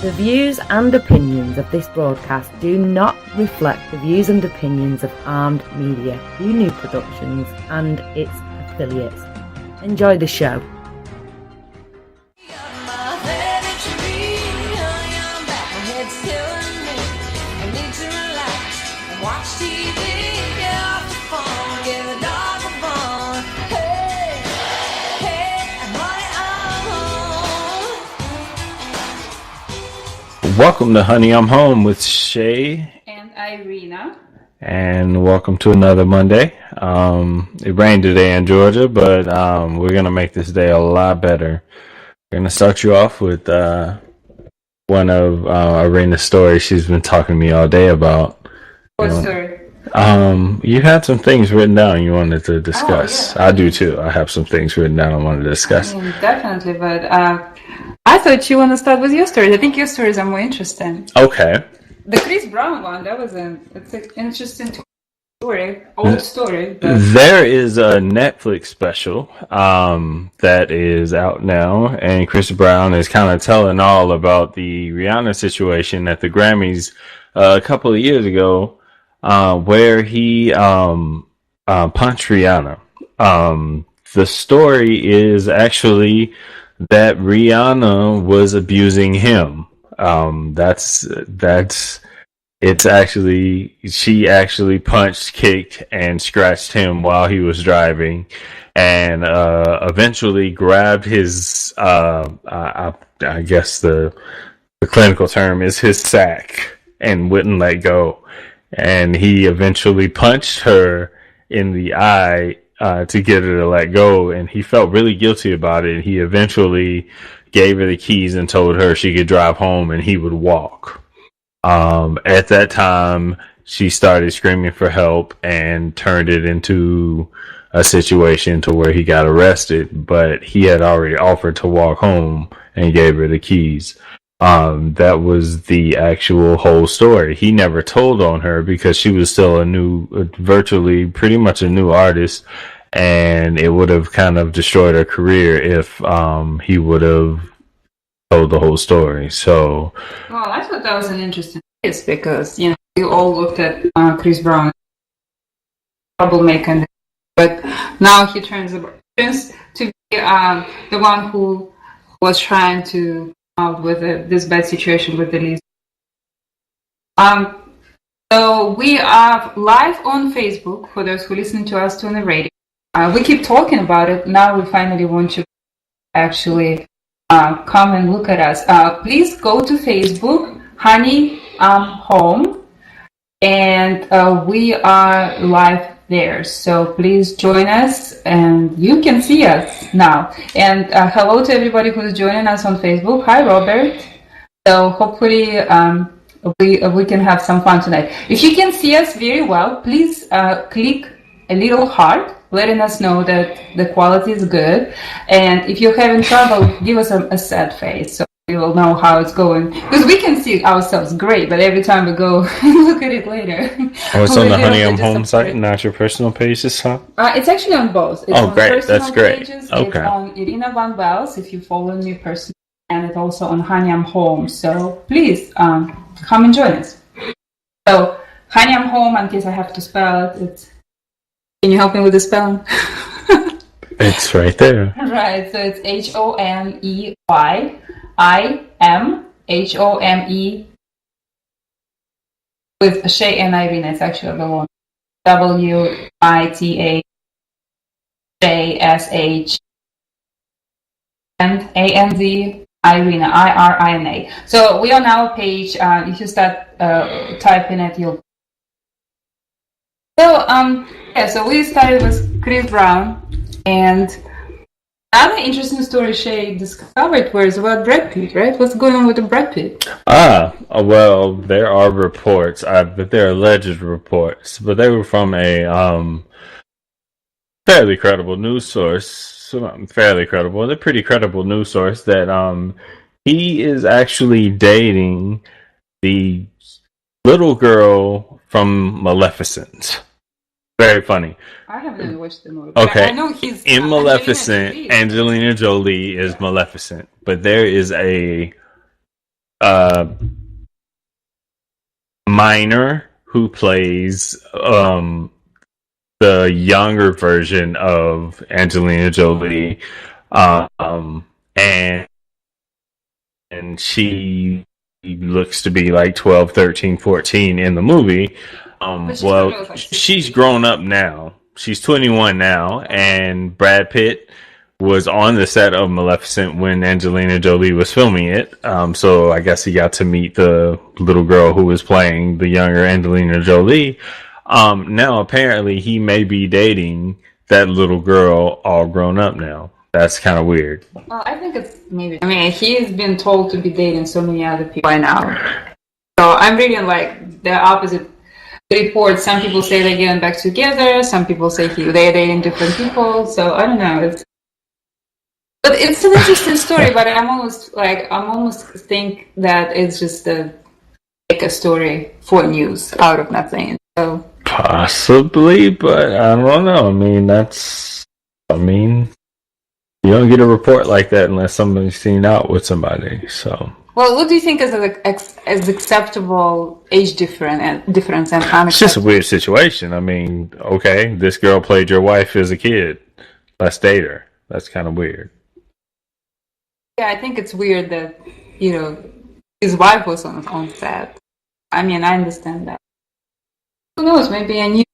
The views and opinions of this broadcast do not reflect the views and opinions of Armed Media, New Productions, and its affiliates. Enjoy the show. Welcome to Honey, I'm Home with Shea and Irina. And welcome to another Monday. It rained today in Georgia, but we're going to make this day a lot better. We're going to start you off with one of Irina's stories she's been talking to me all day about. What story? You had some things written down you wanted to discuss. Oh, yeah. I do too. I have some things written down I wanted to discuss. Definitely, but I thought you want to start with your stories. I think your stories are more interesting. Okay. The Chris Brown one, it's an interesting story, old story. But... There is a Netflix special that is out now, and Chris Brown is kind of telling all about the Rihanna situation at the Grammys a couple of years ago, where he punched Rihanna. The story is actually that Rihanna was abusing him. She actually punched, kicked, and scratched him while he was driving, and eventually grabbed his, I guess the clinical term is his sack, and wouldn't let go. And he eventually punched her in the eye to get her to let go, and he felt really guilty about it. He eventually gave her the keys and told her she could drive home and he would walk. At that time, she started screaming for help and turned it into a situation to where he got arrested, but he had already offered to walk home and gave her the keys. That was the actual whole story. He never told on her because she was still virtually pretty much a new artist, and it would have kind of destroyed her career if he would have told the whole story. So, well, I thought that was an interesting case because we all looked at Chris Brown, troublemaker, but now he turns to be the one who was trying to out with this bad situation with the lease. So we are live on Facebook for those who listen to us on the radio. We keep talking about it. Now we finally want you to actually come and look at us. Please go to Facebook, Honey, I'm Home, and we are live there. So please join us, and you can see us now. And hello to everybody who's joining us on Facebook. Hi, Robert. So hopefully we can have some fun tonight. If you can see us very well, please click a little heart, letting us know that the quality is good. And if you're having trouble, give us a sad face so we will know how it's going. Because we can see ourselves great, but every time we go and look at it later. Oh, it's on the Honey I'm Home site, not your personal page this time? It's actually on both. It's on great. That's great. Pages. Okay. It's on Irina Van Wells, if you follow me personally, and it's also on Honey I'm Home. So please come and join us. So Honey I'm Home, in case I have to spell it, can you help me with the spelling? It's right there. Right, so it's HONEYIMHOME with Shea and Irina. It's actually the one. WITAJSH and ANZ Irina, IRINA. So we are now on page. If you start typing it, you'll. So we started with Chris Brown, and another interesting story Shea discovered was about Brad Pitt, right? What's going on with the Brad Pitt? Well, there are reports, but they're alleged reports, but they were from a fairly credible news source. Fairly credible, they're pretty credible news source that he is actually dating the little girl from Maleficent. Very funny. I haven't even watched the movie. Okay. I know he's in Maleficent. Angelina Jolie is Maleficent, but there is a Minor, who plays the younger version of Angelina Jolie, and she looks to be like 12, 13, 14 in the movie. She's grown up now. She's 21 now, and Brad Pitt was on the set of Maleficent when Angelina Jolie was filming it. So I guess he got to meet the little girl who was playing the younger Angelina Jolie. Now apparently he may be dating that little girl all grown up now. That's kind of weird. Well, I think it's maybe. I mean, he's been told to be dating so many other people by now. So I'm reading like the opposite reports. Some people say they're getting back together. Some people say they're dating different people. So I don't know. But it's an interesting story. But I'm almost think that it's just a story for news out of nothing. So possibly, but I don't know. You don't get a report like that unless somebody's seen out with somebody. So, well, what do you think is as acceptable age difference and unacceptable? It's just a weird situation. I mean, okay, this girl played your wife as a kid. Let's date her. That's kind of weird. Yeah, I think it's weird that his wife was on set. I mean, I understand that. Who knows? Maybe a new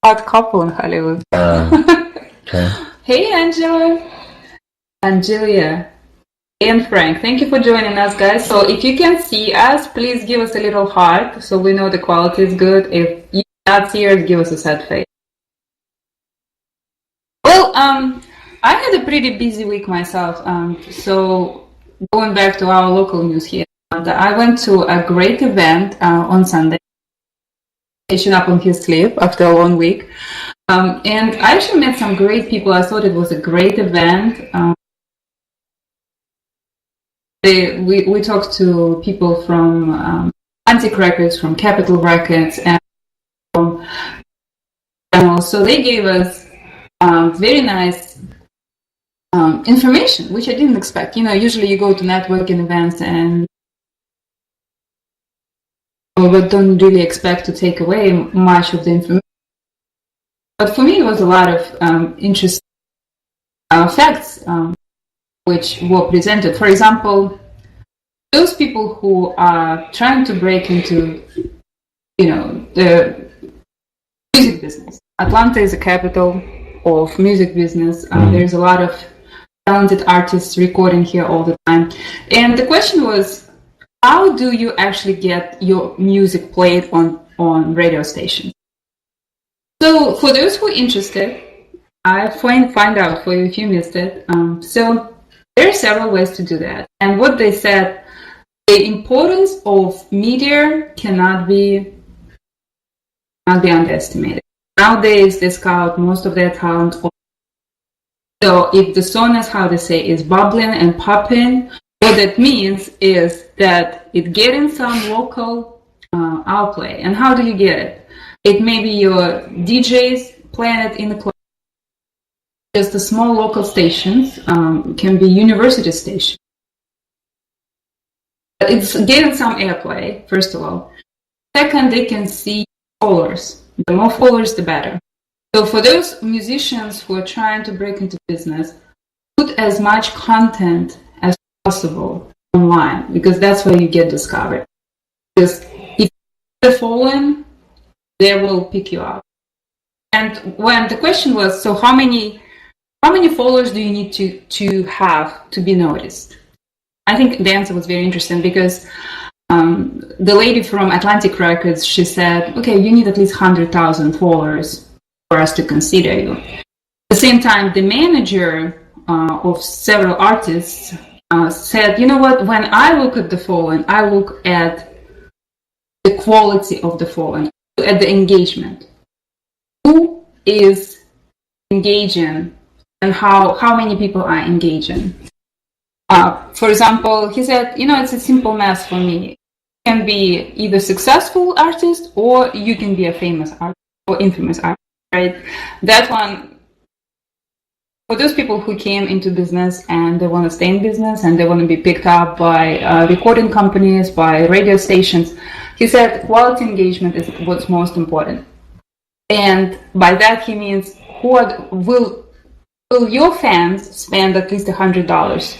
hot couple in Hollywood. Okay. Hey, Angelia, and Frank. Thank you for joining us, guys. So if you can see us, please give us a little heart so we know the quality is good. If you cannot see us, give us a sad face. Well, I had a pretty busy week myself. So going back to our local news here, I went to a great event on Sunday, catching up on his sleep after a long week. And I actually met some great people. I thought it was a great event. We talked to people from Atlantic Records, from Capitol Records, and from so they gave us very nice information, which I didn't expect. Usually you go to networking events and but don't really expect to take away much of the information. But for me, it was a lot of interesting facts which were presented. For example, those people who are trying to break into, the music business. Atlanta is a capital of music business. There's a lot of talented artists recording here all the time. And the question was, how do you actually get your music played on radio stations? So for those who are interested, I find out for you if you missed it. So there are several ways to do that. And what they said, the importance of media cannot be underestimated. Nowadays, they scout most of their talent. So if the song is, how they say, is bubbling and popping, what that means is that it's getting some local outplay. And how do you get it? It may be your DJs playing it in the club. Just the small local stations, can be university stations. It's getting some airplay, first of all. Second, they can see followers. The more followers, the better. So for those musicians who are trying to break into business, put as much content as possible online, because that's where you get discovered. Because if you're following, they will pick you up. And when the question was, so how many followers do you need to have to be noticed? I think the answer was very interesting, because the lady from Atlantic Records, she said, okay, you need at least 100,000 followers for us to consider you. At the same time, the manager of several artists said, you know what, when I look at the following, I look at the quality of the following, at the engagement. Who is engaging and how many people are engaging? For example, he said, it's a simple math for me. You can be either successful artist or you can be a famous artist or infamous artist, right? That one, for those people who came into business and they want to stay in business and they want to be picked up by recording companies, by radio stations, he said quality engagement is what's most important. And by that he means will your fans spend at least $100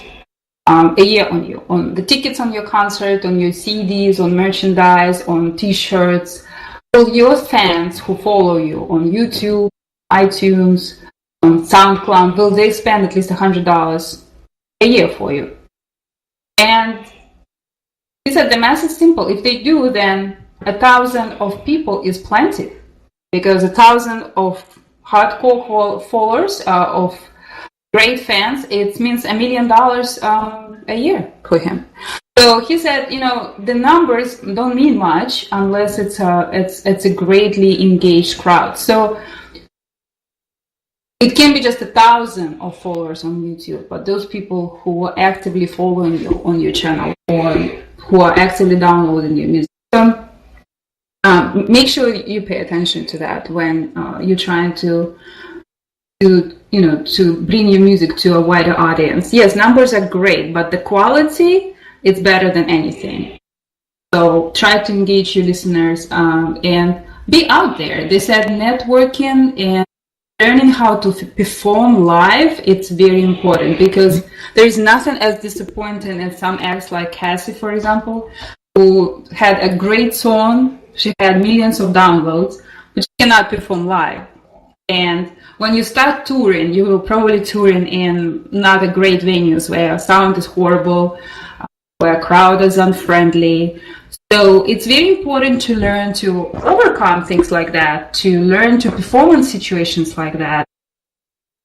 a year on you, on the tickets on your concert, on your CDs, on merchandise, on T-shirts? Will your fans who follow you on YouTube, iTunes, on SoundCloud, will they spend at least $100 a year for you? And he said the math is simple. If they do, then 1,000 of people is plenty, because 1,000 of hardcore followers of great fans, it means $1 million a year for him. So he said, the numbers don't mean much unless it's a greatly engaged crowd. So it can be just 1,000 of followers on YouTube, but those people who are actively following you on your channel or who are actively downloading your music. So make sure you pay attention to that when you're trying to bring your music to a wider audience. Yes, numbers are great, but the quality is better than anything. So try to engage your listeners and be out there. They said networking and learning how to perform live, it's very important, because there is nothing as disappointing as some acts like Cassie, for example, who had a great song. She had millions of downloads, but she cannot perform live. And when you start touring, you will probably tour in not a great venues where sound is horrible, where crowd is unfriendly. So it's very important to learn to overcome things like that, to learn to perform in situations like that.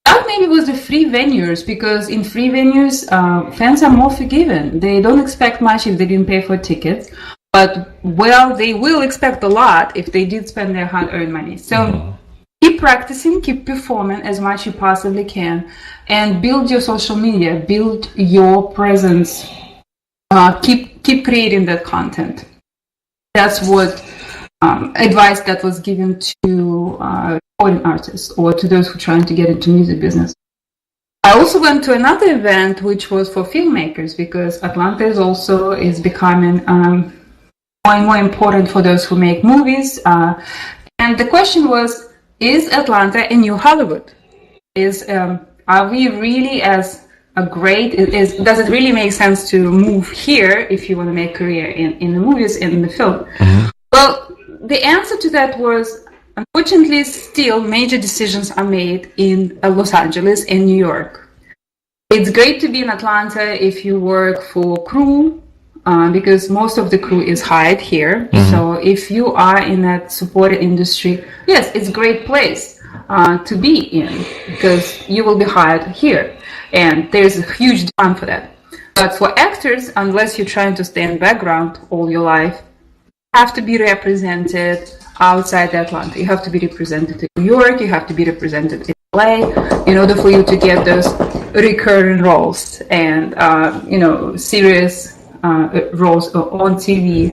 That maybe was the free venues, because in free venues, fans are more forgiving. They don't expect much if they didn't pay for tickets, but they will expect a lot if they did spend their hard-earned money. So keep practicing, keep performing as much you possibly can, and build your social media, build your presence, keep creating that content. That's what advice that was given to recording artists or to those who are trying to get into music business. I also went to another event which was for filmmakers, because Atlanta is becoming more and more important for those who make movies. And the question was, is Atlanta a new Hollywood? Are we really as a great? Does it really make sense to move here if you want to make a career in the movies and in the film? Mm-hmm. Well, the answer to that was, unfortunately, still major decisions are made in Los Angeles and New York. It's great to be in Atlanta if you work for crew, because most of the crew is hired here. Mm-hmm. So if you are in that supported industry, yes, it's a great place to be in, because you will be hired here. And there's a huge demand for that. But for actors, unless you're trying to stay in the background all your life, you have to be represented outside Atlanta. You have to be represented in New York. You have to be represented in LA in order for you to get those recurring roles and serious roles on TV.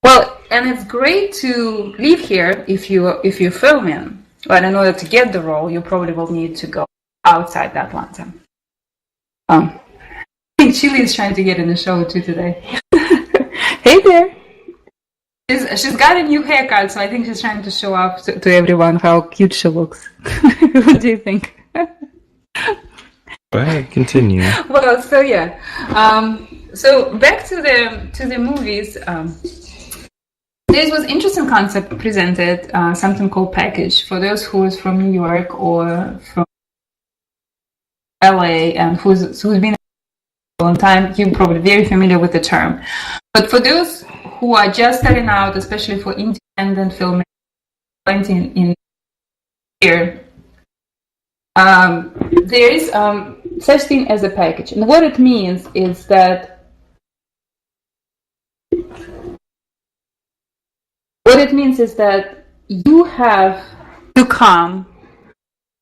Well, and it's great to live here if you're filming. But in order to get the role, you probably will need to go outside Atlanta. I think Chile is trying to get in the show too today. Hey there. She's got a new haircut, so I think she's trying to show off to everyone how cute she looks. What do you think? Go ahead, continue. Well, so yeah. So back to the movies. There was interesting concept presented, something called package. For those who is from New York or from LA and who's been a long time, you're probably very familiar with the term. But for those who are just starting out, especially for independent filmmakers in here, there is such thing as a package. And what it means is that you have to come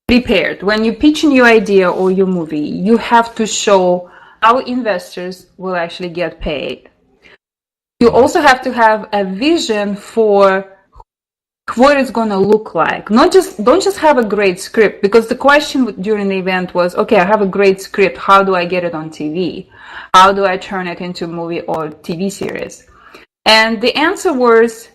prepared. When you pitch a new idea or your movie, you have to show how investors will actually get paid. You also have to have a vision for what it's going to look like. Don't just have a great script, because the question during the event was, okay, I have a great script. How do I get it on TV? How do I turn it into a movie or TV series? And the answer was,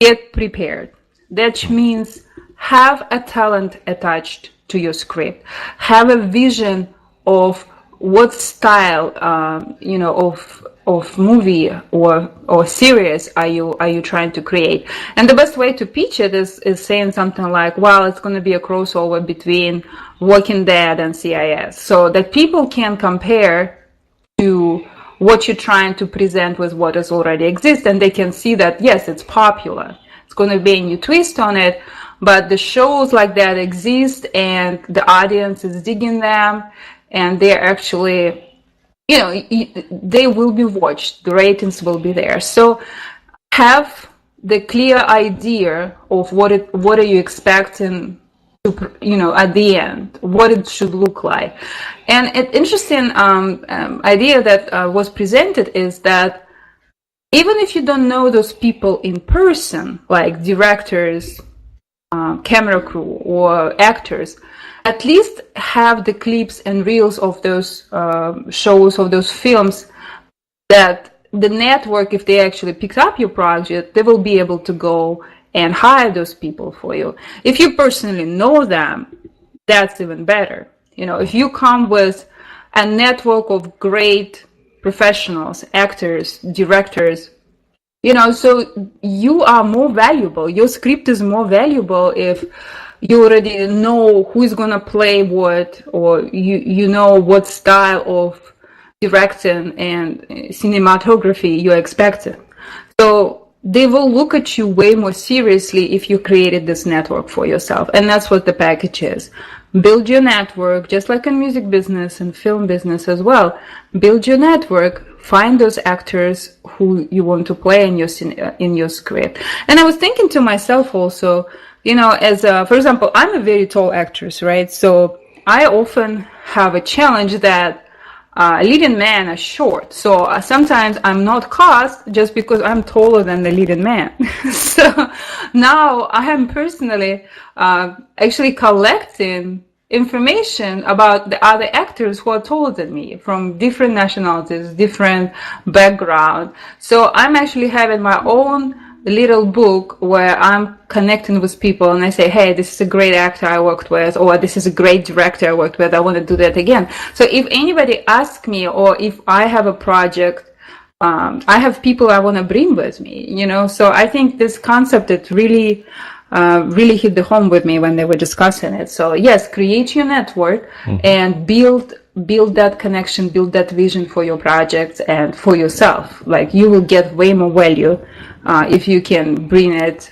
get prepared. That means have a talent attached to your script. Have a vision of what style, of movie or series are you trying to create. And the best way to pitch it is saying something like, well, it's going to be a crossover between Walking Dead and CIS, so that people can compare to what you're trying to present with what is already exists, and they can see that, yes, it's popular. It's going to be a new twist on it, but the shows like that exist, and the audience is digging them, and they're actually, they will be watched. The ratings will be there. So have the clear idea of what are you expecting to, at the end, what it should look like. And an interesting idea that was presented is that even if you don't know those people in person, like directors, camera crew, or actors, at least have the clips and reels of those shows, of those films, that the network, if they actually picked up your project, they will be able to go and hire those people for you. If you personally know them, that's even better. If you come with a network of great professionals, actors, directors, so you are more valuable. Your script is more valuable if you already know who is going to play what, or you know what style of directing and cinematography you're expecting. So they will look at you way more seriously if you created this network for yourself. And that's what the package is. Build your network, just like in music business and film business as well. Build your network, find those actors who you want to play in your script. And I was thinking to myself also, for example, I'm a very tall actress, right? So I often have a challenge that leading men are short. So sometimes I'm not cast just because I'm taller than the leading man. So now I am personally actually collecting information about the other actors who are taller than me, from different nationalities, different background. So I'm actually having my own little book where I'm connecting with people, and I say, hey, this is a great actor I worked with, or this is a great director I worked with, I want to do that again. So if anybody asks me, or if I have a project, I have people I want to bring with me, So I think this concept, it really hit the home with me when they were discussing it. So yes, create your network and build that connection, build that vision for your project and for yourself. Like, you will get way more value if you can create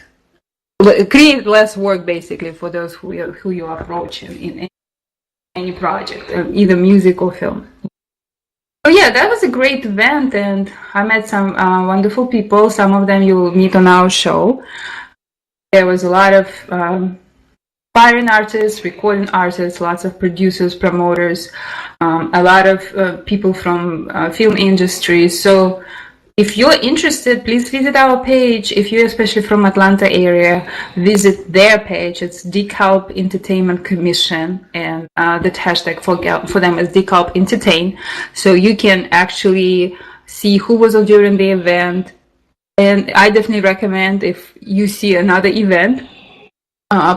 less work, basically, for those who you are approaching in any project, either music or film. So yeah, that was a great event, and I met some wonderful people. Some of them you'll meet on our show. There was a lot of aspiring artists, recording artists, lots of producers, promoters, a lot of people from film industry. So if you're interested, please visit our page. If you're especially from Atlanta area, visit their page. It's DeKalb Entertainment Commission, and the hashtag for them is DeKalb Entertain. So you can actually see who was during the event. And I definitely recommend, if you see another event,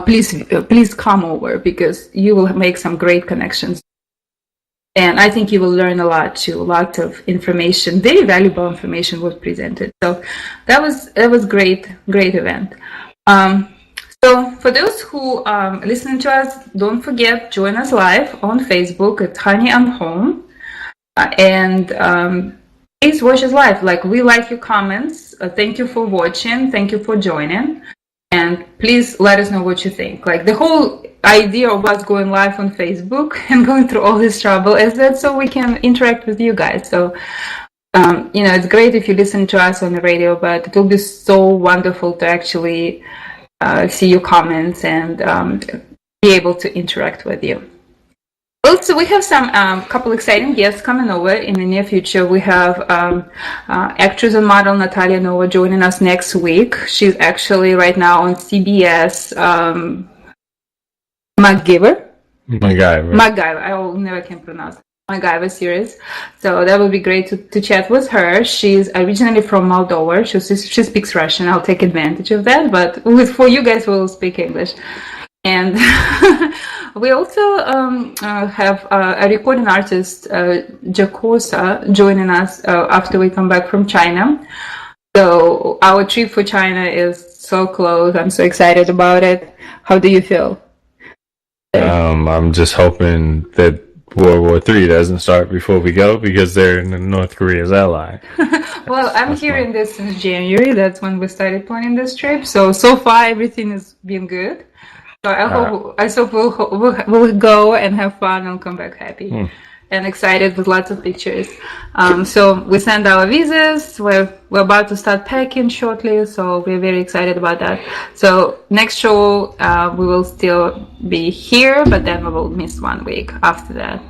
please come over, because you will make some great connections. And I think you will learn a lot too. A lot of information, very valuable information was presented. So that was great event. So for those who listening to us, don't forget, join us live on Facebook at Honey I'm Home. And please watch us live. Like, we like your comments. Thank you for watching. Thank you for joining. And please let us know what you think. Like, the whole idea of us going live on Facebook and going through all this trouble is that so we can interact with you guys. So, it's great if you listen to us on the radio, but it will be so wonderful to actually see your comments and be able to interact with you. Also, we have some couple exciting guests coming over in the near future. We have actress and model Natalia Nova joining us next week. She's actually right now on CBS MacGyver. I never can pronounce MacGyver series. So that would be great to chat with her. She's originally from Moldova. She speaks Russian. I'll take advantage of that. But for you guys, we'll speak English. And we also have a recording artist, Jacosa, joining us after we come back from China. So our trip for China is so close. I'm so excited about it. How do you feel? I'm just hoping that World War III doesn't start before we go, because they're North Korea's ally. Well, I'm hearing this since January. That's when we started planning this trip. So far everything has been good. So I hope we'll go and have fun and come back happy and excited with lots of pictures. So we send our visas. We're about to start packing shortly, so we're very excited about that. So next show we will still be here, but then we will miss 1 week after that.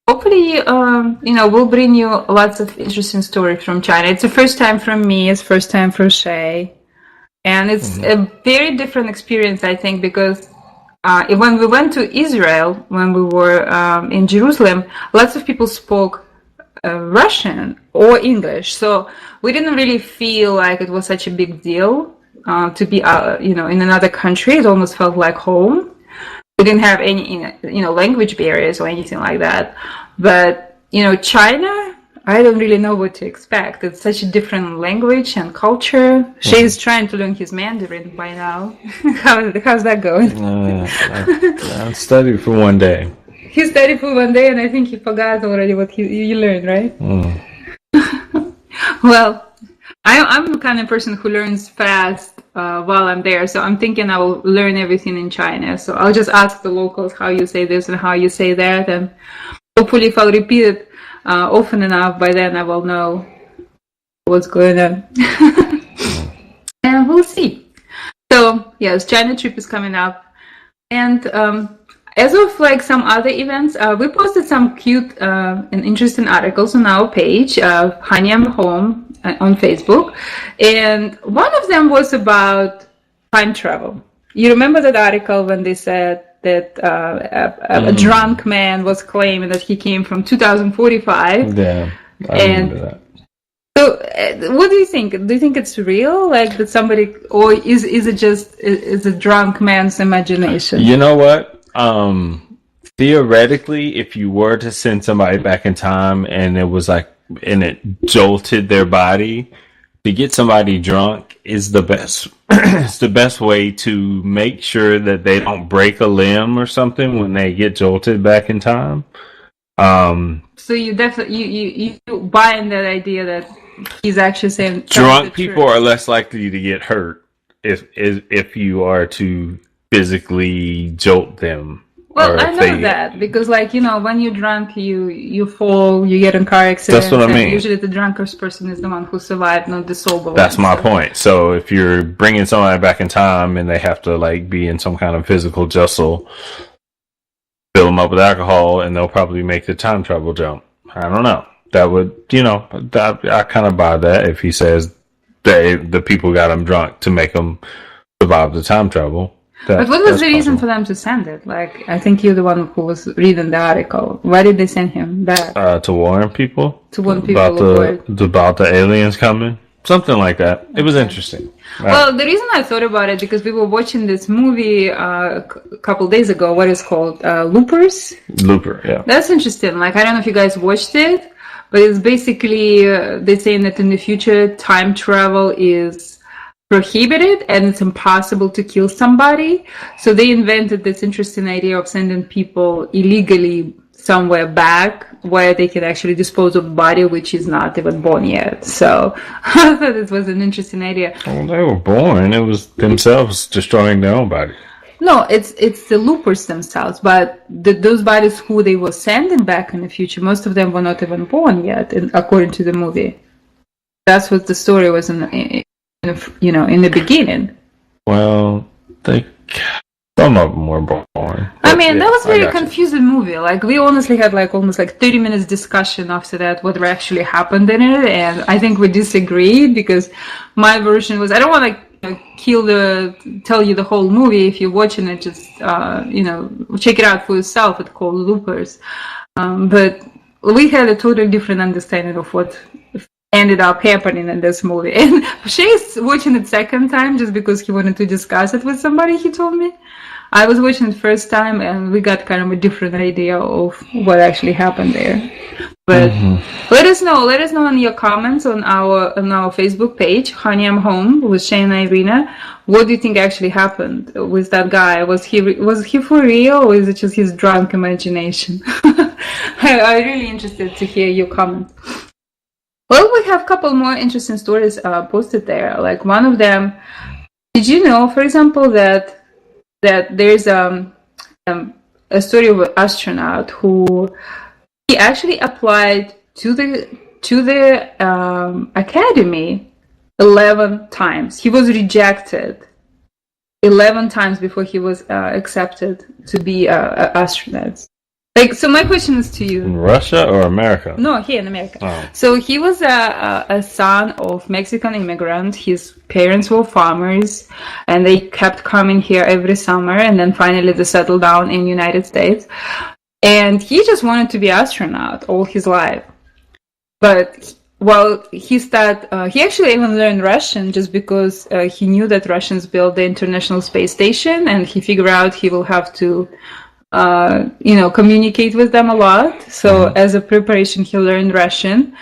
Hopefully, we'll bring you lots of interesting stories from China. It's the first time for me. It's first time for Shea. And it's a very different experience, I think, because when we went to Israel, when we were in Jerusalem, lots of people spoke Russian or English. So we didn't really feel like it was such a big deal to be, in another country. It almost felt like home. We didn't have any, language barriers or anything like that. But, China, I don't really know what to expect. It's such a different language and culture. She's trying to learn his Mandarin by now. How's that going? I studied for 1 day. He studied for 1 day, and I think he forgot already what you learned, right? Well, I'm the kind of person who learns fast while I'm there. So I'm thinking I will learn everything in China. So I'll just ask the locals how you say this and how you say that. And hopefully if I'll repeat it often enough, by then I will know what's going on. And we'll see. So yes, China trip is coming up. And as of some other events, we posted some cute and interesting articles on our page, Honey I'm Home, on Facebook. And one of them was about time travel. You remember that article when they said that a drunk man was claiming that he came from 2045. Yeah, I remember that. So, what do you think? Do you think it's real, that somebody, or is it just is a drunk man's imagination? You know what? Theoretically, if you were to send somebody back in time and it jolted their body, to get somebody drunk is the best. It's the best way to make sure that they don't break a limb or something when they get jolted back in time. So you definitely you buy in that idea that he's actually saying drunk people are less likely to get hurt if you are to physically jolt them. Well, I know that because, when you're drunk, you fall, you get in car accidents. That's what I mean. Usually, the drunkest person is the one who survived, not the sober one. That's my point. So, if you're bringing somebody back in time and they have to be in some kind of physical jostle, fill them up with alcohol, and they'll probably make the time travel jump. I don't know. That would, I kind of buy that if he says the people got him drunk to make them survive the time travel. But what was the reason for them to send it? I think you're the one who was reading the article. Why did they send him back? To warn people. To warn people about the aliens coming. Something like that. Okay. It was interesting. Well, the reason I thought about it because we were watching this movie a couple days ago. What is called Loopers? Looper, yeah. That's interesting. I don't know if you guys watched it, but it's basically they're saying that in the future time travel is prohibited and it's impossible to kill somebody. So they invented this interesting idea of sending people illegally somewhere back where they can actually dispose of a body which is not even born yet. So I thought it was an interesting idea. Well, they were born. It was themselves destroying their own body. No, it's the loopers themselves, but those bodies who they were sending back in the future, most of them were not even born yet, according to the movie. That's what the story was in the beginning. Well, Some of them were boring. I mean, that was a very confusing movie. Like, we honestly had like almost like 30 minutes discussion after that, what actually happened in it, and I think we disagreed because my version was, I don't want to tell you the whole movie. If you're watching it, just check it out for yourself. It's called Loopers. But we had a totally different understanding of what ended up happening in this movie. And Shay's watching it second time just because he wanted to discuss it with somebody, he told me. I was watching it first time and we got kind of a different idea of what actually happened there. But let us know in your comments on our Facebook page, Honey I'm Home with Shea and Irina. What do you think actually happened with that guy? Was he for real, or is it just his drunk imagination? I'm really interested to hear your comments. Well, we have a couple more interesting stories posted there. Like one of them, did you know, for example, that there's a story of an astronaut who he actually applied to the academy 11 times. He was rejected 11 times before he was accepted to be an astronaut. Like, so my question is to you. In Russia or America? No, here in America. Oh. So he was a son of Mexican immigrant. His parents were farmers, and they kept coming here every summer, and then finally they settled down in the United States. And he just wanted to be an astronaut all his life. But he actually even learned Russian just because he knew that Russians built the International Space Station, and he figured out he will have to communicate with them a lot. So as a preparation, he learned Russian,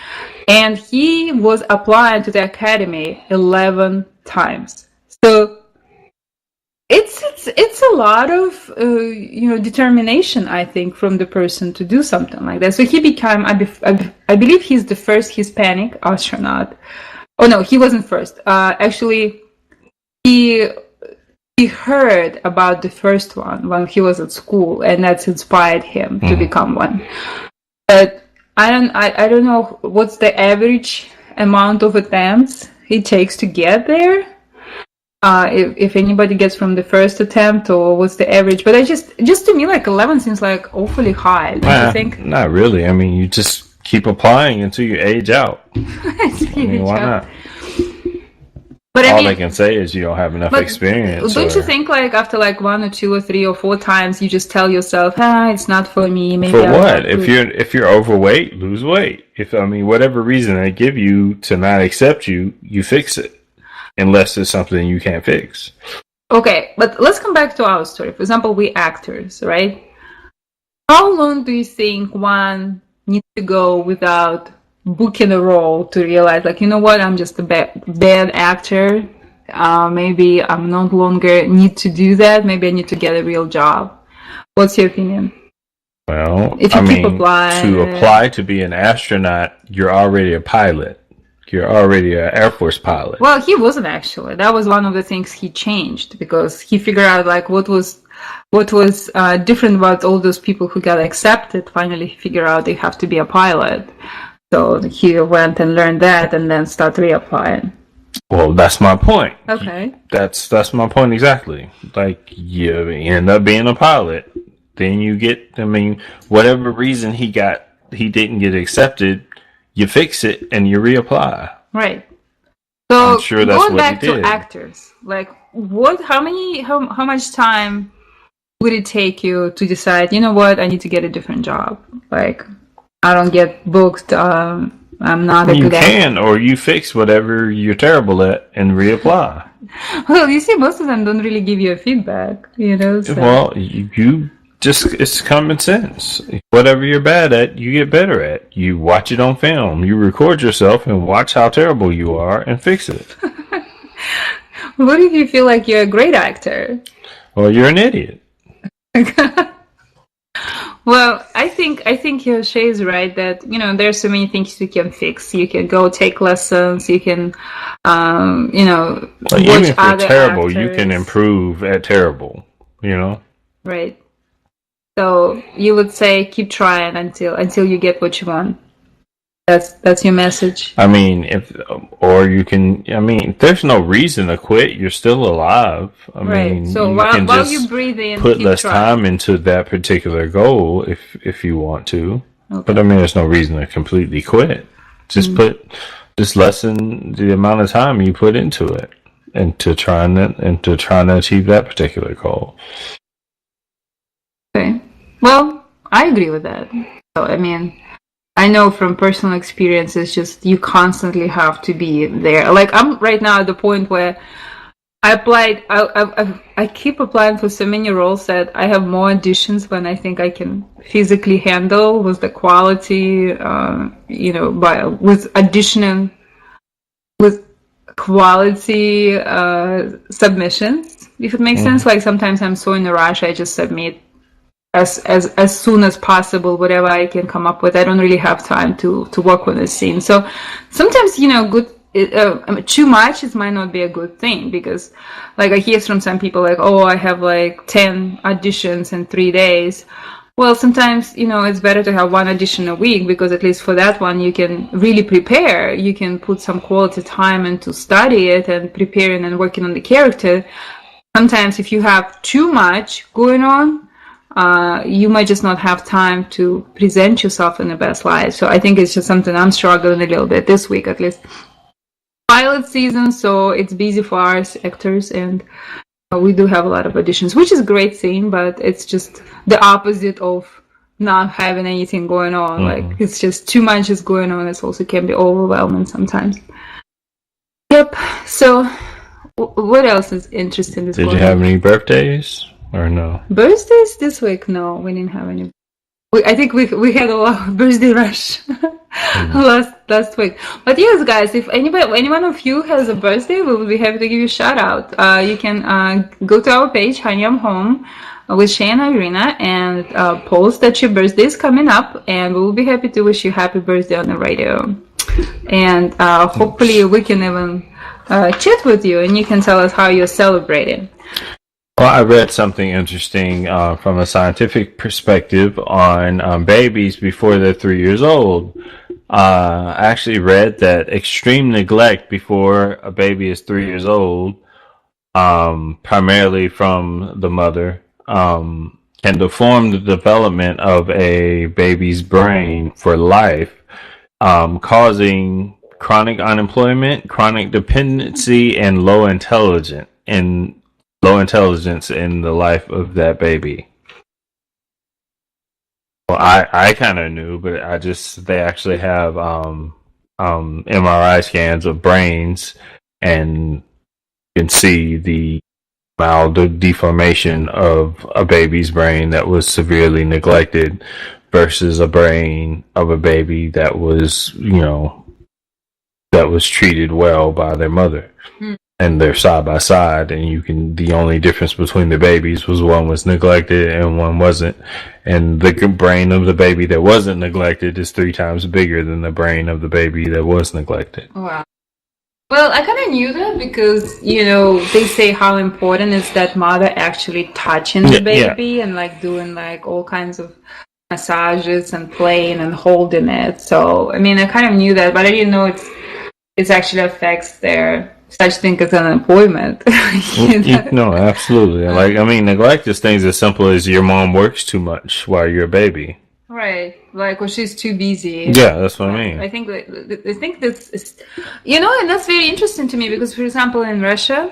and he was applied to the academy 11 times. So it's a lot of determination, I think, from the person to do something like that. So he became, I believe he's the first Hispanic astronaut. Oh no, he wasn't first. Actually, he heard about the first one when he was at school, and that's inspired him to become one. But I don't know what's the average amount of attempts it takes to get there. If anybody gets from the first attempt, or what's the average? But just to me, like 11 seems like awfully high. Don't you think? Not really. I mean, you just keep applying until you age out. Why not? But all I can say is you don't have enough experience. Don't you think, like, after like 1 or 2 or 3 or 4 times, you just tell yourself, it's not for me. Maybe for what? If you're overweight, lose weight. Whatever reason they give you to not accept you, you fix it. Unless it's something you can't fix. Okay, but let's come back to our story. For example, we actors, right? How long do you think one needs to go without booking a role to realize, like, you know what, I'm just a bad actor. Maybe I'm no longer need to do that. Maybe I need to get a real job. What's your opinion? Well, to apply to be an astronaut, you're already a pilot. You're already an Air Force pilot. Well, he wasn't actually. That was one of the things he changed because he figured out like what was different about all those people who got accepted. Finally, he figured out they have to be a pilot. So he went and learned that, and then started reapplying. Well, that's my point. Okay. That's my point exactly. Like, you end up being a pilot, then you get. Whatever reason he didn't get accepted. You fix it and you reapply. Right. So I'm sure that's going what back he did. To actors, like how much time would it take you to decide, you know what, I need to get a different job? Like, I don't get booked, I'm not a good actor. You can, or you fix whatever you're terrible at and reapply. Well, you see, most of them don't really give you a feedback, So. Well, you just, it's common sense. Whatever you're bad at, you get better at. You watch it on film. You record yourself and watch how terrible you are and fix it. What if you feel like you're a great actor? Well, you're an idiot. Well, I think Shea is right that, there's so many things you can fix. You can go take lessons. You can, watch even if you're terrible, actors. You can improve at terrible, Right. So you would say keep trying until you get what you want. That's your message. I mean, there's no reason to quit. You're still alive. Right. So You while can while you just breathe in, put keep less trying. time into that particular goal if you want to. Okay. But there's no reason to completely quit. Just lessen the amount of time you put into it and to trying to achieve that particular goal. Okay. Well, I agree with that. So, I mean, I know from personal experience, it's just you constantly have to be there. Like, I'm right now at the point where I applied, I keep applying for so many roles that I have more auditions when I think I can physically handle with the quality, with auditioning, with quality submissions, if it makes sense. Like sometimes I'm so in a rush, I just submit as soon as possible whatever I can come up with. I don't really have time to work on the scene. So sometimes too much it might not be a good thing, because like I hear from some people like, oh, I have like 10 auditions in 3 days. Well, sometimes it's better to have one audition a week, because at least for that one you can really prepare. You can put some quality time into study it and preparing and working on the character. Sometimes if you have too much going on, you might just not have time to present yourself in the best light. So I think it's just something I'm struggling a little bit this week, at least. Pilot season, so it's busy for us actors, and we do have a lot of auditions, which is a great thing, but it's just the opposite of not having anything going on. Like, it's just too much is going on. It also can be overwhelming sometimes. Yep. So what else is interesting? Did you have any birthdays or no? Birthdays this week? No, we didn't have any. I think we had a lot of birthday rush last week. But yes, guys, if anyone of you has a birthday, we will be happy to give you a shout out. You can go to our page, Honey I'm Home, with Shea and Irina, and post that your birthday is coming up, and we will be happy to wish you happy birthday on the radio. And hopefully we can even chat with you, and you can tell us how you're celebrating. Well, I read something interesting from a scientific perspective on babies before they're 3 years old. I actually read that extreme neglect before a baby is 3 years old, primarily from the mother, can deform the development of a baby's brain for life, causing chronic unemployment, chronic dependency, and low intelligence in the life of that baby. Well, I kind of knew, but they actually have MRI scans of brains, and you can see the mild deformation of a baby's brain that was severely neglected versus a brain of a baby that was treated well by their mother. And they're side by side, and the only difference between the babies was one was neglected and one wasn't. And the brain of the baby that wasn't neglected is 3 times bigger than the brain of the baby that was neglected. Wow. Well, I kind of knew that because, they say how important is that mother actually touching the baby and like doing like all kinds of massages and playing and holding it. So, I mean, I kind of knew that, but I didn't know it actually affects their such thing as unemployment. No, absolutely. Neglect is things as simple as your mom works too much while you're a baby. Right. Like, well, she's too busy. Yeah, that's what I mean. I think this is, and that's very interesting to me because, for example, in Russia,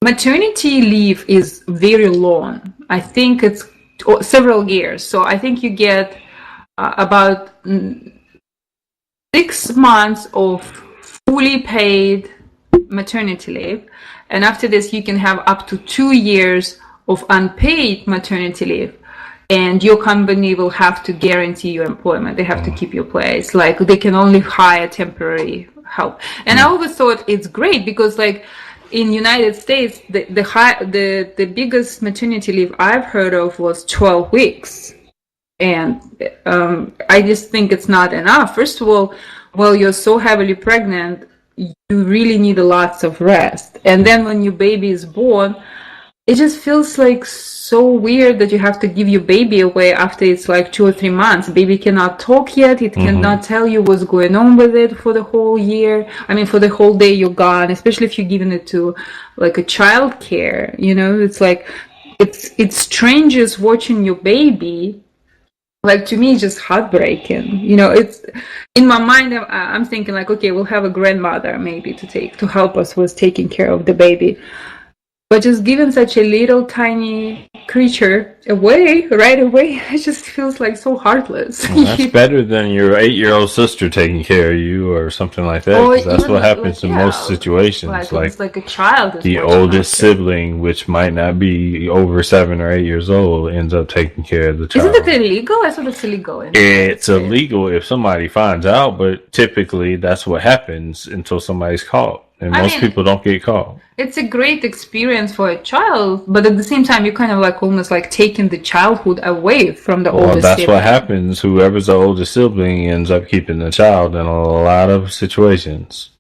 maternity leave is very long. I think it's several years. So I think you get about 6 months of fully paid maternity leave, and after this you can have up to 2 years of unpaid maternity leave, and your company will have to guarantee your employment. They have to keep your place. Like, they can only hire temporary help. And I always thought it's great because, like, in United States, the biggest maternity leave I've heard of was 12 weeks, and I just think it's not enough. First of all, well, you're so heavily pregnant, you really need lots of rest. And then when your baby is born, it just feels like so weird that you have to give your baby away after it's like 2 or 3 months. Baby cannot talk yet. It cannot tell you what's going on with it for the whole year. I mean, for the whole day you're gone, especially if you're giving it to like a child care, it's like, it's strangers watching your baby. Like, to me, it's just heartbreaking. It's in my mind. I'm thinking like, okay, we'll have a grandmother maybe to help us with taking care of the baby. But just giving such a little tiny creature away right away, it just feels like so heartless. Well, that's better than your 8-year-old sister taking care of you or something like that. 'Cause that's what happens in most situations. Like it's like a child. The oldest sibling, which might not be over 7 or 8 years old, ends up taking care of the child. Isn't it illegal? I thought it's illegal. It's illegal if somebody finds out, but typically that's what happens until somebody's caught. And most people don't get caught. It's a great experience for a child, but at the same time, you're kind of like almost like taking the childhood away from the oldest that's sibling. What happens. Whoever's the oldest sibling ends up keeping the child in a lot of situations.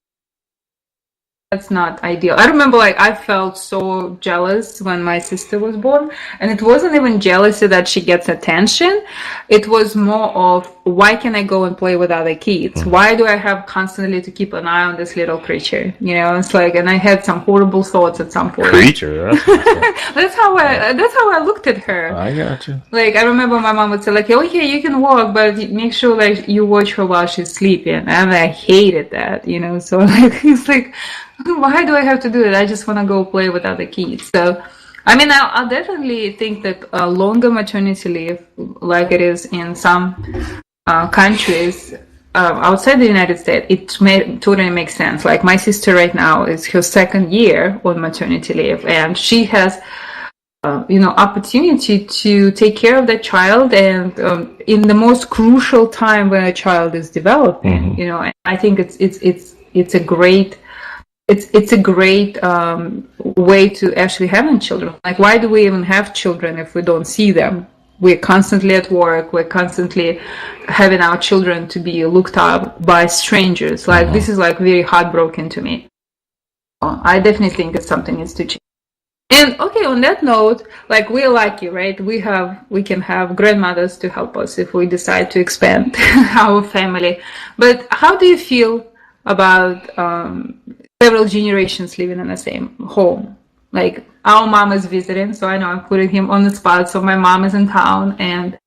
That's not ideal. I remember I felt so jealous when my sister was born, and it wasn't even jealousy that she gets attention. It was more of, why can I go and play with other kids? Why do I have constantly to keep an eye on this little creature? It's like, and I had some horrible thoughts at some point. Creature? That's how I looked at her. I got you. Like, I remember my mom would say like, okay, you can walk, but make sure like you watch her while she's sleeping. And I hated that, so like, it's like, why do I have to do it? I just want to go play with other kids. So, I mean, I'll definitely think that a longer maternity leave, like it is in some countries outside the United States, it totally makes sense. Like, my sister right now is her 2nd year on maternity leave, and she has opportunity to take care of that child, and in the most crucial time when a child is developing. I think it's a great. It's a great way to actually having children. Like, why do we even have children if we don't see them? We're constantly at work. We're constantly having our children to be looked up by strangers. Like, this is like very heartbroken to me. I definitely think it's something needs to change. And okay, on that note, like, we're lucky, right? We can have grandmothers to help us if we decide to expand our family. But how do you feel about several generations living in the same home? Like, our mom is visiting, so I know I'm putting him on the spot. So my mom is in town, and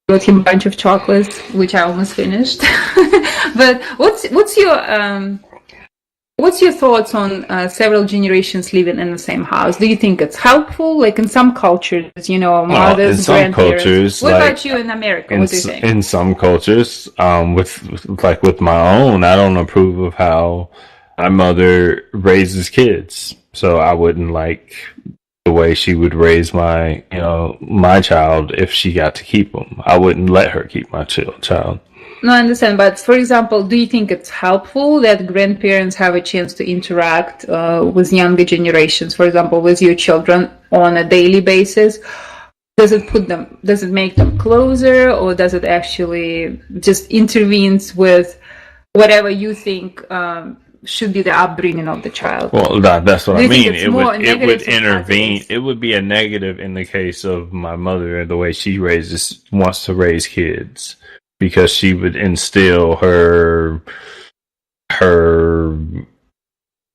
got him a bunch of chocolates, which I almost finished. But what's your thoughts on several generations living in the same house? Do you think it's helpful? Like, in some cultures, mothers, in some grandparents. cultures, what about you in America? What do you think? In some cultures, with my own, I don't approve of how my mother raises kids. So I wouldn't like the way she would raise my child if she got to keep him. I wouldn't let her keep my child. No, I understand. But for example, do you think it's helpful that grandparents have a chance to interact with younger generations, for example, with your children on a daily basis? Does it make them closer, or does it actually just intervenes with whatever you think should be the upbringing of the child? Well, that's what I mean. It would intervene. Positives? It would be a negative in the case of my mother and the way she wants to raise kids, because she would instill her.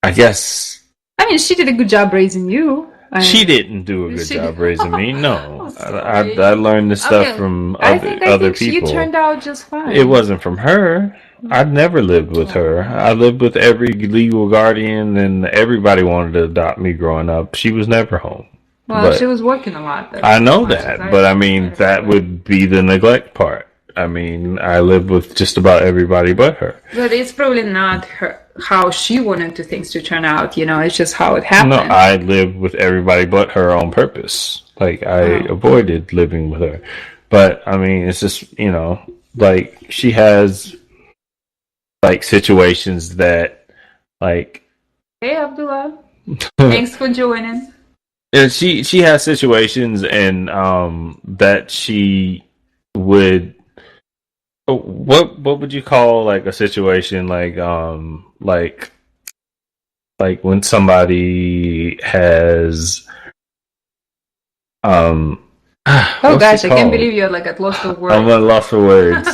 I guess. I mean, she did a good job raising you. She didn't do a good job raising me. No, I learned this stuff from other people. She turned out just fine. It wasn't from her. I never lived with her. I lived with every legal guardian, and everybody wanted to adopt me growing up. She was never home. Well, she was working a lot. I know that, but I mean, that would be the neglect part. I mean, I lived with just about everybody but her. But it's probably not how she wanted things to turn out. It's just how it happened. No, I lived with everybody but her on purpose. Like, I avoided living with her. But, I mean, it's just, like, she has, like, situations that, like... Hey, Abdullah. Thanks for joining. And she has situations and that she would... What would you call, like, a situation like when somebody has Oh gosh, I can't believe you're like at loss of words. I'm at loss of words.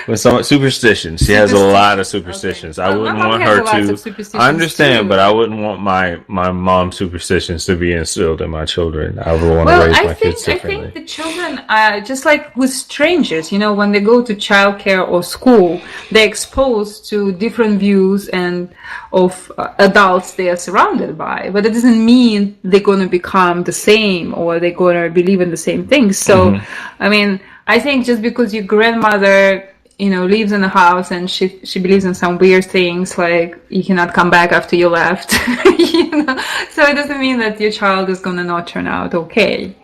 With some superstitions, she has a lot of superstitions. Okay. I wouldn't want her to. I understand, too. But I wouldn't want my mom's superstitions to be instilled in my children. I would want to raise my kids differently. I think the children are just like with strangers. You know, when they go to childcare or school, they're exposed to different views and of adults they are surrounded by. But it doesn't mean they're going to become the same or they're going to believe in the same things. So, I mean, I think just because your grandmother, you know, lives in the house and she believes in some weird things like you cannot come back after you left, you know, so it doesn't mean that your child is going to not turn out okay.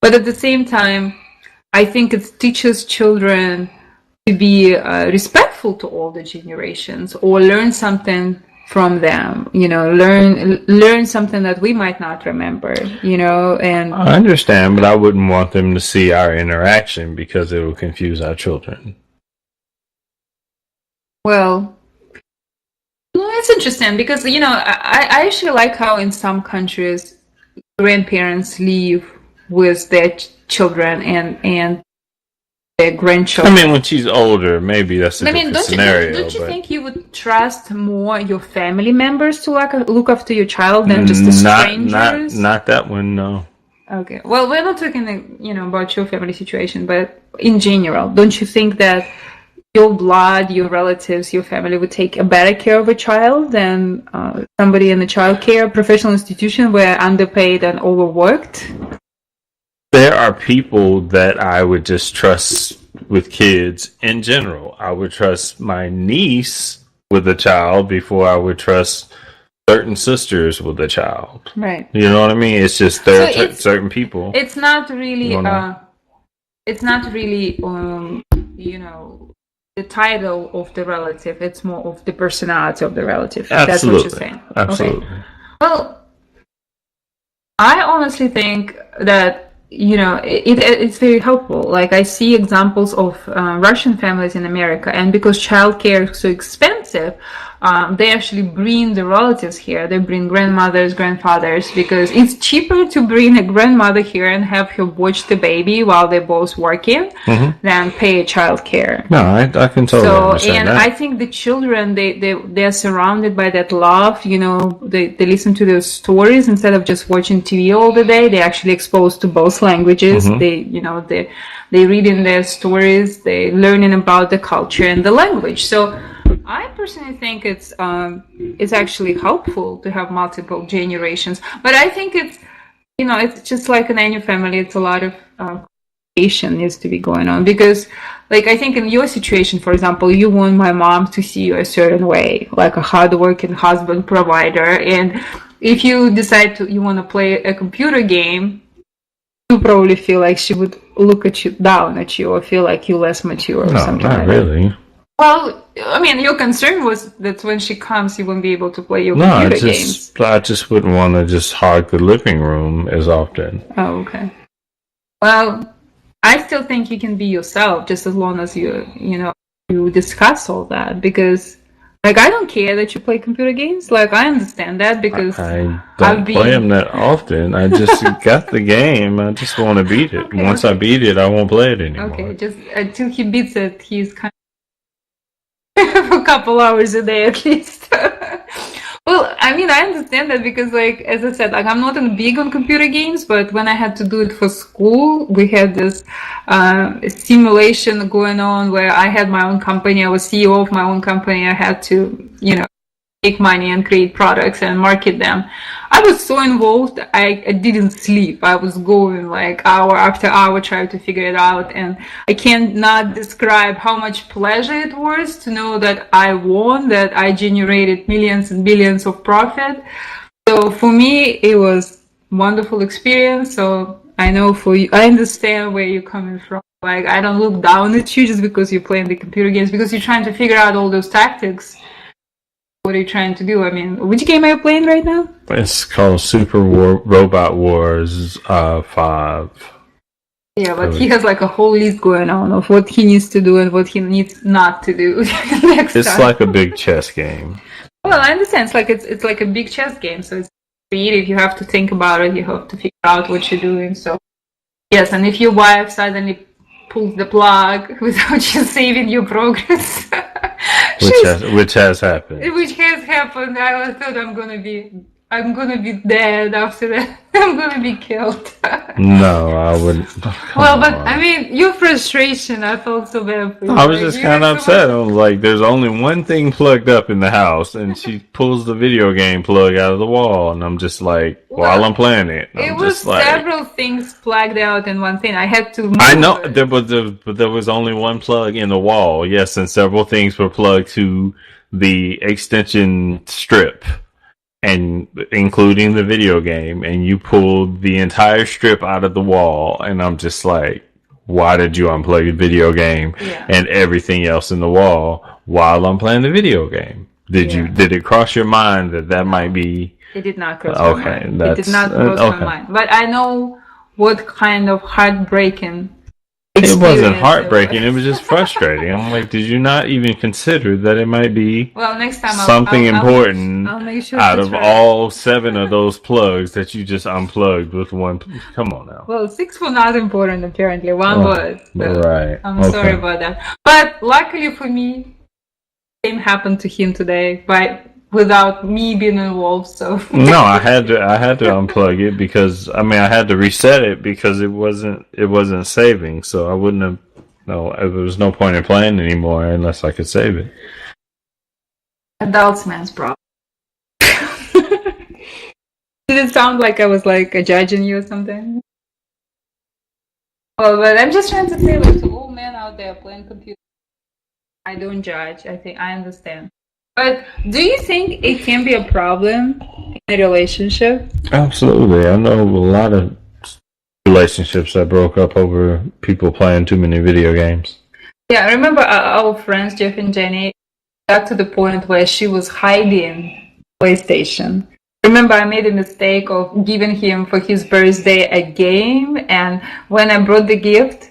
But at the same time, I think it teaches children to be respectful to older generations or learn something from them, you know, learn something that we might not remember, you know. And I understand, but I wouldn't want them to see our interaction because it will confuse our children. Well, it's interesting because, you know, I actually like how in some countries grandparents live with their children and their grandchildren. I mean, when she's older, maybe that's a different scenario. Don't you think you would trust more your family members to look after your child than just the strangers? Not that one, no. Okay. Well, we're not talking, you know, about your family situation, but in general, don't you think that your blood, your relatives, your family would take a better care of a child than somebody in a child care professional institution where underpaid and overworked? There are people that I would just trust with kids in general. I would trust my niece with a child before I would trust certain sisters with a child. Right. You know what I mean? It's just there are certain people. It's not really. It's not really. You know, the title of the relative. It's more of the personality of the relative. Absolutely. That's what you're saying. Absolutely. Okay. Well, I honestly think that, you know, it's very helpful. Like, I see examples of Russian families in America, and because childcare is so expensive, they actually bring the relatives here. They bring grandmothers, grandfathers, because it's cheaper to bring a grandmother here and have her watch the baby while they're both working than pay childcare. No, I can totally understand that. I think the children, they're surrounded by that love. You know, they listen to those stories instead of just watching TV all the day. They're actually exposed to both languages. They, you know, they reading their stories. They learning about the culture and the language. So I personally think it's actually helpful to have multiple generations, but I think it's, you know, it's just like in any family, it's a lot of communication needs to be going on, because, like, I think in your situation, for example, you want my mom to see you a certain way, like a hardworking husband provider, and if you decide you want to play a computer game, you probably feel like she would look at you, down at you, or feel like you're less mature or something like that. No, not really. Well, I mean, your concern was that when she comes, you won't be able to play your computer games. I just wouldn't want to just hog the living room as often. Oh, okay. Well, I still think you can be yourself just as long as you discuss all that, because, like, I don't care that you play computer games. Like, I understand that because I don't play them that often. I just got the game. I just want to beat it. Okay, Once I beat it, I won't play it anymore. Okay, just until he beats it, he's kind of for a couple hours a day at least. Well, I mean, I understand that because, like, as I said, like, I'm not big on computer games, but when I had to do it for school, we had this simulation going on where I had my own company. I was CEO of my own company. I had to, you know, make money and create products and market them. I was so involved, I didn't sleep. I was going like hour after hour trying to figure it out, and I cannot describe how much pleasure it was to know that I won, that I generated millions and billions of profit. So for me, it was a wonderful experience. So I know for you, I understand where you're coming from. Like, I don't look down at you just because you're playing the computer games, because you're trying to figure out all those tactics. What are you trying to do? I mean, which game are you playing right now? It's called Robot Wars 5. Yeah, but he has like a whole list going on of what he needs to do and what he needs not to do next time. It's like a big chess game. Well, I understand. It's like a big chess game, so it's creative. You have to think about it. You have to figure out what you're doing. So Yes, and if your wife suddenly pulls the plug without you saving your progress, which has happened. which has happened. I thought I'm gonna be dead after that. I'm gonna be killed. No, I wouldn't. Well, but I mean, your frustration, I felt so bad for you. I was Like, just you kind of had so upset. much- I was like, there's only one thing plugged up in the house, and she pulls the video game plug out of the wall, and I'm just like, while I'm playing it, It I'm was just like, several things plugged out in one thing. I had to move I know it. but there was only one plug in the wall, yes, and several things were plugged to the extension strip, and including the video game, and you pulled the entire strip out of the wall, and I'm just like, why did you unplug the video game and everything else in the wall while I'm playing the video game? Did it cross your mind that might be? It did not cross my mind. It did not cross my mind. But I know what kind of heartbreaking It wasn't heartbreaking. It was just frustrating. I'm like, did you not even consider that it might be next time something important I'll make sure out of all 7 of those plugs that you just unplugged with one? Come on now. Well, 6 were not important, apparently. One was. Right. I'm sorry about that. But luckily for me, same happened to him today, without me being involved. So no, I had to unplug it because I had to reset it because it wasn't saving. So I wouldn't have. No, there was no point in playing anymore unless I could save it. Adults man's problem. Did it sound like I was like judging you or something? Well, but I'm just trying to say, like, to all men out there playing computer, I don't judge. I think I understand. But do you think it can be a problem in a relationship? Absolutely. I know a lot of relationships that broke up over people playing too many video games. Yeah, I remember our friends, Jeff and Jenny, got to the point where she was hiding PlayStation. Remember, I made a mistake of giving him for his birthday a game, and when I brought the gift,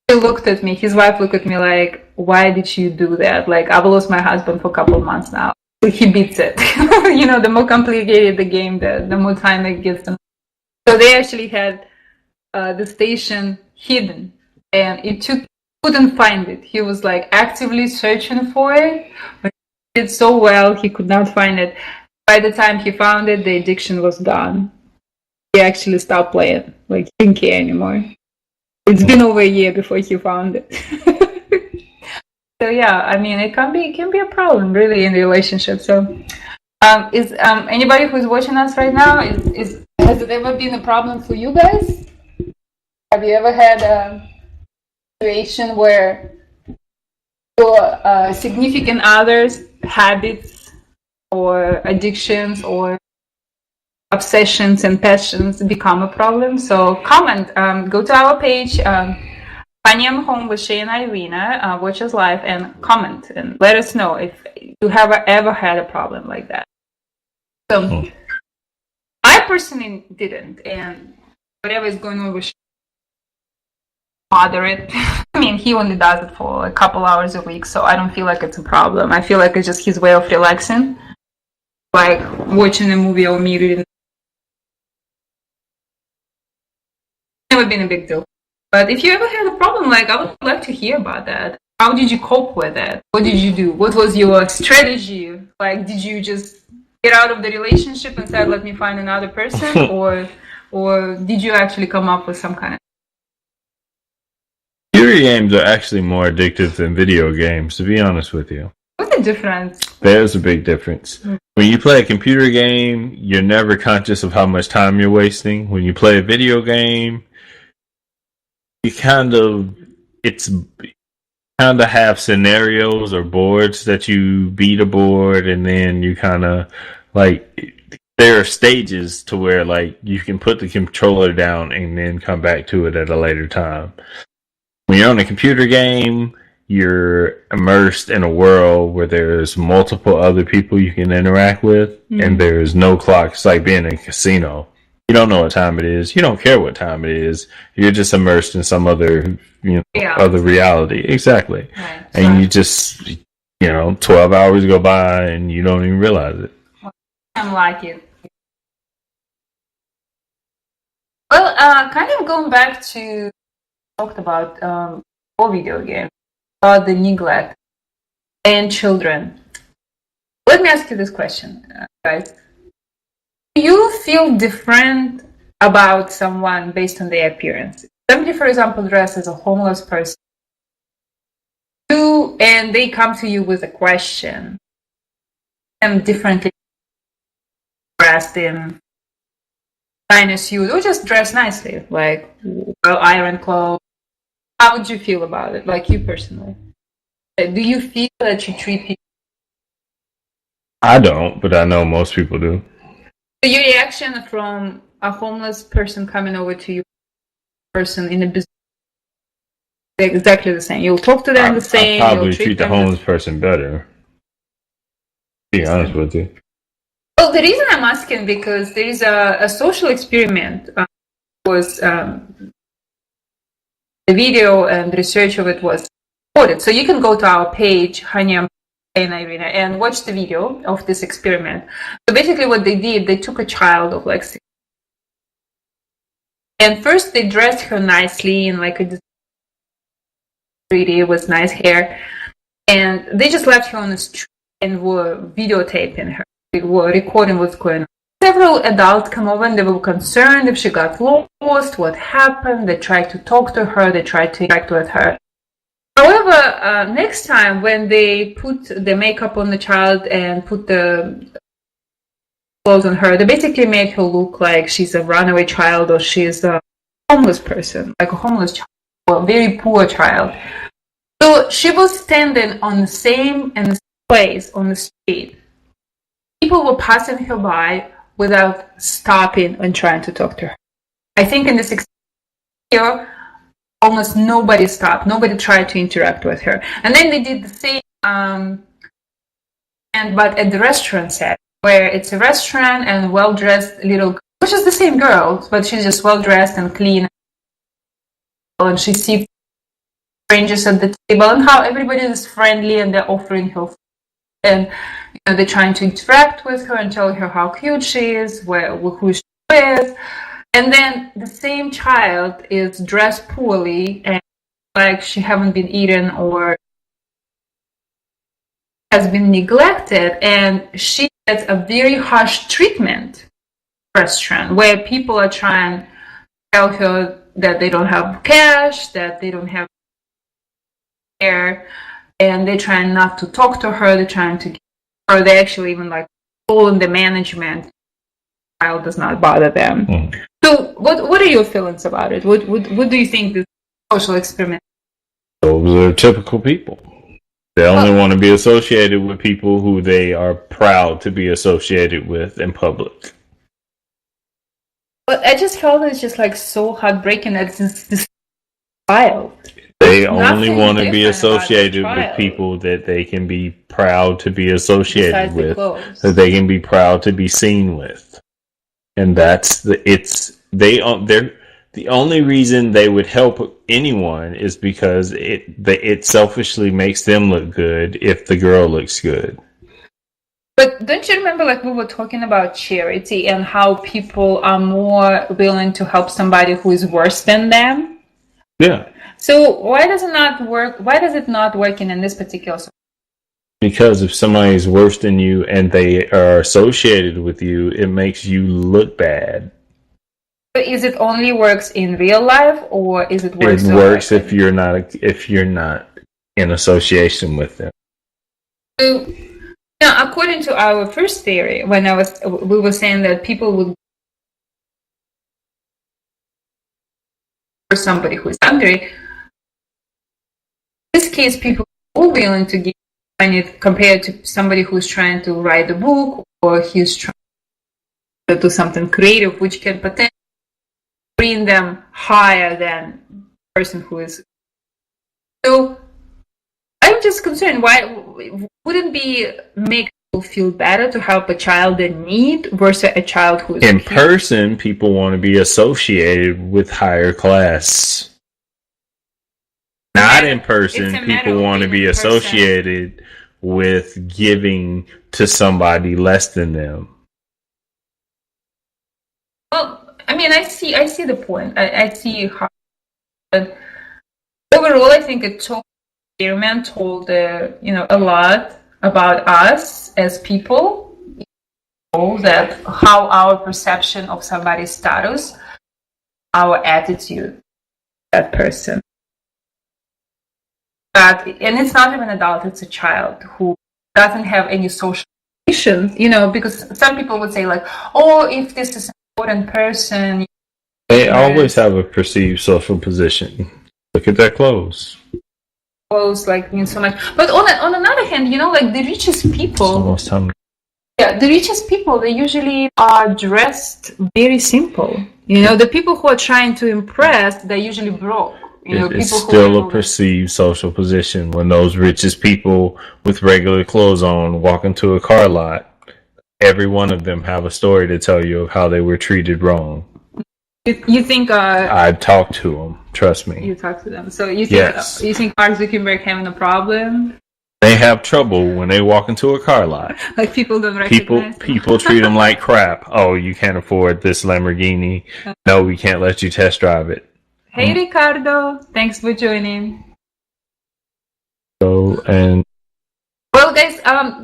he looked at me, his wife looked at me like, why did you do that? Like, I've lost my husband for a couple of months now. He beats it. The more complicated the game, the more time it gets them. So they actually had the station hidden, and couldn't find it. He was like actively searching for it, but he did so well, he could not find it. By the time he found it, the addiction was gone. He actually stopped playing. Like, he didn't care anymore. It's been over a year before he found it. So yeah, it can be a problem really in the relationship. So is anybody who's watching us right now, has it ever been a problem for you guys? Have you ever had a situation where your significant other's habits or addictions or obsessions and passions become a problem? So comment, go to our page, Funny I'm Home with Shea and Irina, watch us live and comment and let us know if you have ever had a problem like that. So I personally didn't, and whatever is going on with Shea, moderate. He only does it for a couple hours a week, so I don't feel like it's a problem. I feel like it's just his way of relaxing, like watching a movie or me reading. Never been a big deal. But if you ever had a problem, like, I would like to hear about that. How did you cope with it? What did you do? What was your strategy? Like, did you just get out of the relationship and say, let me find another person? or did you actually come up with some kind of... Computer games are actually more addictive than video games, to be honest with you. What's the difference? There's a big difference. When you play a computer game, you're never conscious of how much time you're wasting. When you play a video game, you kind of have scenarios or boards that you beat a board, and then you kind of like, there are stages to where like you can put the controller down and then come back to it at a later time. When you're on a computer game, you're immersed in a world where there's multiple other people you can interact with, and there's no clock. It's like being in a casino. You don't know what time it is. You don't care what time it is. You're just immersed in some other, other reality. Exactly. Right. And you just, 12 hours go by and you don't even realize it. I like it. Well, kind of going back to talked about video games, about the neglect and children. Let me ask you this question, guys. Do you feel different about someone based on their appearance? Somebody, for example, dressed as a homeless person, and they come to you with a question, and differently dressed in finer suit, or just dressed nicely, like well iron clothes. How would you feel about it, like you personally? Do you feel that you treat people? I don't, but I know most people do. So your reaction from a homeless person coming over to you, person in a business, exactly the same. You'll talk to them the same. I'll probably treat the homeless person better. To be honest with you. Well, the reason I'm asking because there is a social experiment. Was the video and research of it was recorded. So you can go to our page, Shea and Irina, and watch the video of this experiment. So basically what they did, they took a child of like 6, and first they dressed her nicely in like a pretty with nice hair, and they just left her on the street and were videotaping her. They were recording what's going on. Several adults come over and they were concerned if she got lost, what happened. They tried to talk to her, they tried to interact with her. However, next time when they put the makeup on the child and put the clothes on her, they basically made her look like she's a runaway child or she's a homeless person, like a homeless child or a very poor child. So she was standing on the same place on the street. People were passing her by without stopping and trying to talk to her. I think in this experience, almost nobody stopped. Nobody tried to interact with her. And then they did the same, but at the restaurant set, where it's a restaurant and well-dressed little girl, which is the same girl, but she's just well-dressed and clean. And she sees strangers at the table and how everybody is friendly and they're offering her food. And they're trying to interact with her and tell her how cute she is, who she's with. And then the same child is dressed poorly and like she haven't been eaten or has been neglected, and she gets a very harsh treatment restaurant where people are trying to tell her that they don't have cash, that they don't have care, and they're trying not to talk to her, they're trying to get her, they actually even like calling the management. The child does not bother them. So what are your feelings about it? What do you think this social experiment? Those are typical people. They only want to be associated with people who they are proud to be associated with in public. But I just felt it's just like so heartbreaking that this child. They only want to be associated with people that they can be proud to be associated with, that they can be proud to be seen with. And that's the only reason they would help anyone is because it selfishly makes them look good if the girl looks good. But don't you remember, like, we were talking about charity and how people are more willing to help somebody who is worse than them? Yeah. So why does it not work? Why does it not work in this particular situation? Because if somebody is worse than you and they are associated with you, it makes you look bad. But is it only works in real life, or is it works? It works if you're not in association with them. So now, according to our first theory, we were saying that people would for somebody who is hungry. In this case, people are willing to give money compared to somebody who's trying to write a book or he's trying to do something creative, which can potentially bring them higher than the person who is. So I'm just concerned, why wouldn't be make people feel better to help a child in need versus a child who is in person? People want to be associated with higher class. Not in person, people want to be associated with giving to somebody less than them. Well, I mean, I see the point. I see how. But overall, I think it told experiment told a lot about us as people. That how our perception of somebody's status, our attitude, that person. But and it's not even an adult; it's a child who doesn't have any social relations. Because some people would say like, "Oh, if this is an important person." They always have a perceived social position. Look at their clothes. Clothes mean so much. But on another hand, like the richest people. It's almost time. Yeah, the richest people, they usually are dressed very simple. The people who are trying to impress, they're usually broke. It's still a perceived social position when those richest people with regular clothes on walk into a car lot. Every one of them have a story to tell you of how they were treated wrong. You think? I talked to them. Trust me. You talk to them. So you think? Yes. You think Mark Zuckerberg having a problem? They have trouble when they walk into a car lot. Like people don't recognize. People treat them like crap. Oh, you can't afford this Lamborghini. No, we can't let you test drive it. Hey, Ricardo. Thanks for joining. Well, guys,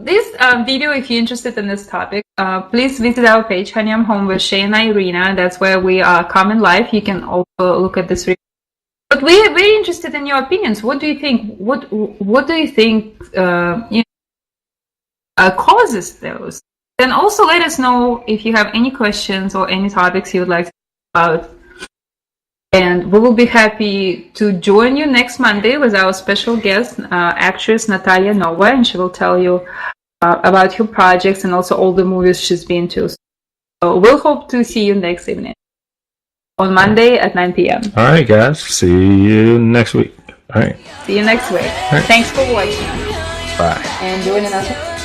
this video, if you're interested in this topic, please visit our page, Honey I'm Home with Shea and Irina. That's where we comment live. You can also look at this. But we're very interested in your opinions. What do you think? What do you think causes those? Then also let us know if you have any questions or any topics you would like to talk about. And we will be happy to join you next Monday with our special guest, actress Natalia Nova, and she will tell you about her projects and also all the movies she's been to. So we'll hope to see you next evening on Monday at 9 p.m. All right, guys. See you next week. All right. See you next week. Right. Thanks for watching. Bye. And joining us.